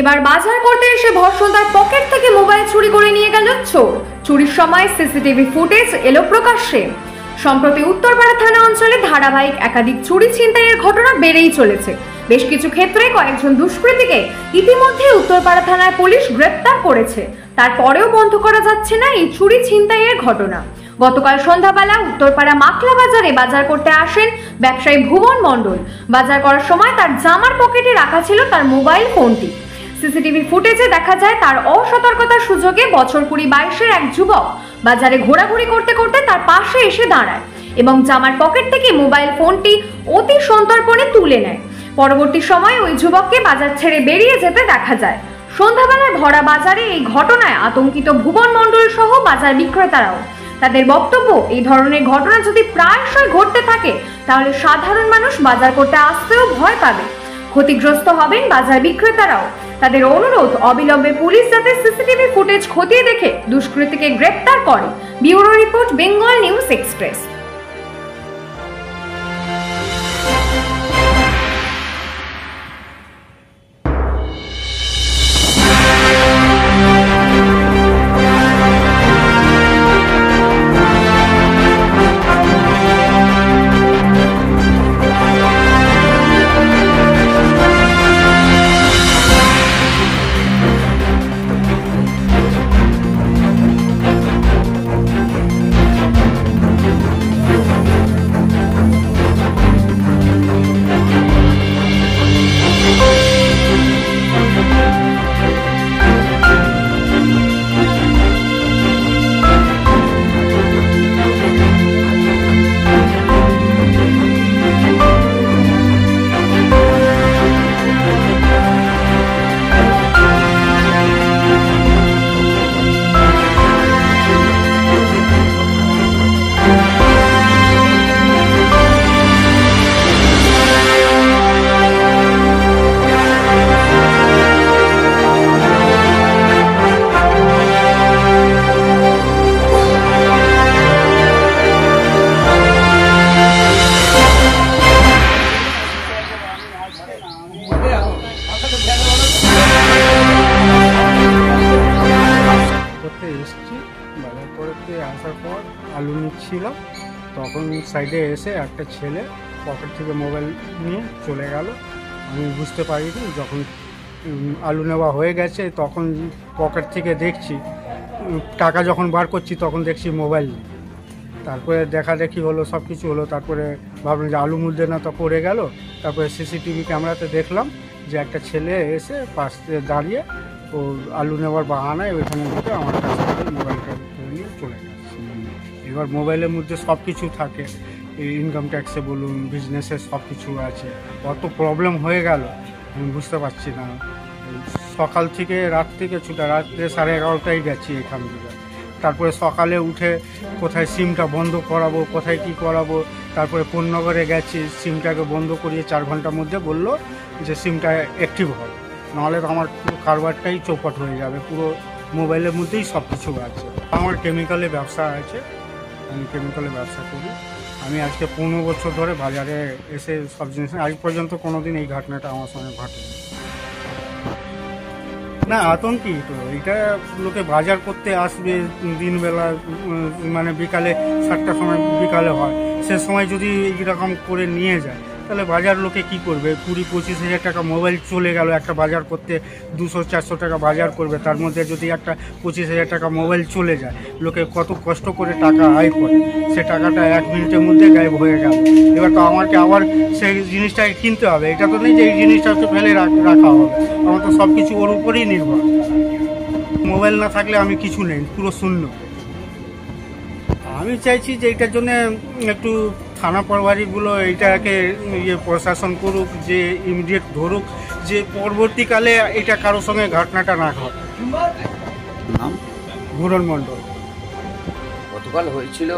এবার বাজার করতে এসে ধর্ষণ তার পকেট থেকে মোবাইল চুরি করে নিয়ে গেল চোর। চুরির সময় সিসিটিভি ফুটেজ এলো প্রকাশ্যে। সম্প্রতি উত্তরপাড়া থানা অঞ্চলে ধারাবাহিক একাধিক চুরি ছিনতাইয়ের ঘটনা বেড়েই চলেছে। বেশ কিছু ক্ষেত্রে কয়েকজন দুষ্কৃতীকে ইতিমধ্যে উত্তরপাড়া থানার পুলিশ গ্রেপ্তার করেছে। তারপরেও বন্ধ করা যাচ্ছে না এই চুরি ছিনতাইয়ের ঘটনা। গতকাল সন্ধ্যাবেলা উত্তরপাড়া মাকলা বাজারে বাজার করতে আসেন ব্যবসায়ী ভুবন মণ্ডল। বাজার করার সময় তার জামার পকেটে রাখা ছিল তার মোবাইল ফোনটি। সিসিটিভি ফুটেজে দেখা যায় তার অসতর্কতার সুযোগে বছর 20-22-এর এক যুবক বাজারে ঘোরাঘুরি করতে করতে তার পাশে এসে দাঁড়ায় এবং জামার পকেট থেকে মোবাইল ফোনটি অতি সন্তর্পণে তুলে নেয়। পরবর্তী সময় ওই যুবককে বাজার ছেড়ে বেরিয়ে যেতে দেখা যায়। সন্ধ্যাবেলায় ভরা বাজারে এই ঘটনায় আতঙ্কিত ভুবন মণ্ডল সহ বাজার বিক্রেতারাও। তাদের বক্তব্য, এই ধরনের ঘটনা যদি প্রায়শই ঘটতে থাকে তাহলে সাধারণ মানুষ বাজার করতে আসতেও ভয় পাবে, ক্ষতিগ্রস্ত হবেন বাজার বিক্রেতারাও। তাদের অনুরোধ, অবিলম্বে পুলিশ যাতে সিসিটিভি ফুটেজ খতিয়ে দেখে দুষ্কৃতীকে গ্রেপ্তার করে। Bureau report, Bengal news express. করতে এসেছি, বাজার করতে আসার পর আলু নিচ্ছিলাম, তখন সাইডে এসে একটা ছেলে পকেট থেকে মোবাইল নিয়ে চলে গেল। আমি বুঝতে পারিনি। যখন আলু নেওয়া হয়ে গেছে তখন পকেট থেকে দেখছি, টাকা যখন বার করছি তখন দেখছি মোবাইল নেই। তারপরে দেখাদেখি হলো, সব কিছু হলো। তারপরে ভাবলাম যে আলু মুদ্দে না তো পড়ে গেল। তারপরে সিসিটিভি ক্যামেরাতে দেখলাম যে একটা ছেলে এসে পাশে দাঁড়িয়ে ও আলু নেওয়ার বাহানায় ওইখানে ঢুকে আমার কাছ থেকে মোবাইলটা নিয়ে চলে গেছে। এবার মোবাইলের মধ্যে সব কিছু থাকে, ইনকাম ট্যাক্সে বলুন, বিজনেসে সব কিছু আছে। কত প্রবলেম হয়ে গেল আমি বুঝতে পারছি না। সকাল থেকে রাত থেকে ছুটা, রাত্রে 11:30টায় গেছি এখান থেকে। তারপরে সকালে উঠে কোথায় সিমটা বন্ধ করাবো, কোথায় কি করাবো। তারপরে কোন্নগরে গেছি, সিমটাকে বন্ধ করিয়ে 4 ঘন্টার মধ্যে বললো যে সিমটা অ্যাক্টিভ হবে, নাহলে তো আমার পুরো কারবারটাই চৌপট হয়ে যাবে। পুরো মোবাইলের মধ্যেই সব কিছু আছে। আমার কেমিক্যালের ব্যবসা আছে, আমি কেমিক্যালের ব্যবসা করি। আমি আজকে 15 বছর ধরে বাজারে এসে সব জিনিস, আজ পর্যন্ত কোনো দিন এই ঘটনাটা আমার সঙ্গে ঘটেনি। না, আতঙ্কি তো। এটা লোকে বাজার করতে আসবে দিনবেলা, মানে বিকালে 7টার সময় বিকালে হয়, সে সময় যদি এরকম করে নিয়ে যায় তাহলে বাজার লোকে কি করবে? 20-25 হাজার টাকা মোবাইল চলে গেল। একটা বাজার করতে 200-400 টাকা বাজার করবে, তার মধ্যে যদি একটা 25 হাজার টাকা মোবাইল চলে যায়, লোকে কত কষ্ট করে টাকা আয় করে, সে টাকাটা 1 মিনিটের মধ্যে গায়েব হয়ে গেল। এবার তো আমাকে আবার সেই জিনিসটাকে কিনতে হবে। এটা তো নেই যে এই জিনিসটাকে ফেলে রাখা হবে, আমার তো সব কিছু ওর উপরেই নির্ভর। মোবাইল না থাকলে আমি কিছু নেই, পুরো শূন্য। আমি চাইছি যে এটার জন্য একটু থানা প্রভারীগুলো এইটাকে প্রশাসন করুক, যে ইমিডিয়েট ধরুক, যে পরবর্তীকালে এটা কারোর সঙ্গে ঘটনাটা না ঘটে। নাম ভুবন মণ্ডল। গতকাল হয়েছিল,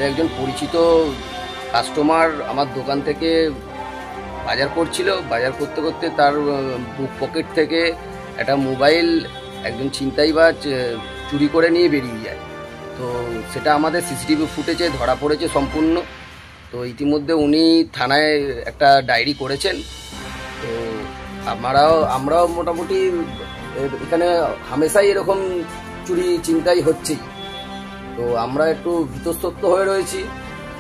একজন পরিচিত কাস্টমার আমার দোকান থেকে বাজার করছিল। বাজার করতে করতে তার বুক পকেট থেকে একটা মোবাইল একজন ছিনতাইবাজ চুরি করে নিয়ে বেরিয়ে যায়। তো সেটা আমাদের সিসিটিভি ফুটেজে ধরা পড়েছে সম্পূর্ণ। তো ইতিমধ্যে উনি থানায় একটা ডায়েরি করেছেন। তো আমরাও মোটামুটি এখানে হামেশাই এরকম চুরি চিন্তাই হচ্ছেই, তো আমরা একটু ভীতস্তত্ব হয়ে রয়েছি।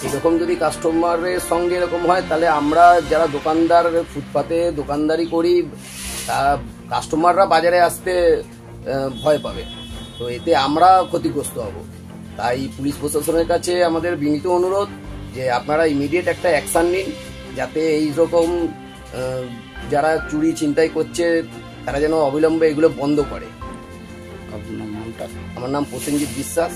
এরকম যদি কাস্টমারের সঙ্গে এরকম হয় তাহলে আমরা যারা দোকানদার ফুটপাতে দোকানদারি করি তা কাস্টমাররা বাজারে আসতে ভয় পাবে, তো এতে আমরা ক্ষতিগ্রস্ত হব। তাই পুলিশ প্রশাসনের কাছে আমাদের বিনীত অনুরোধ যে আপনারা ইমিডিয়েট একটা অ্যাকশান নিন, যাতে এই রকম যারা চুরি ছিনতাই করছে তারা যেন অবিলম্বে এগুলো বন্ধ করে। আপনার নামটা? আমার নাম প্রসেনজিৎ বিশ্বাস।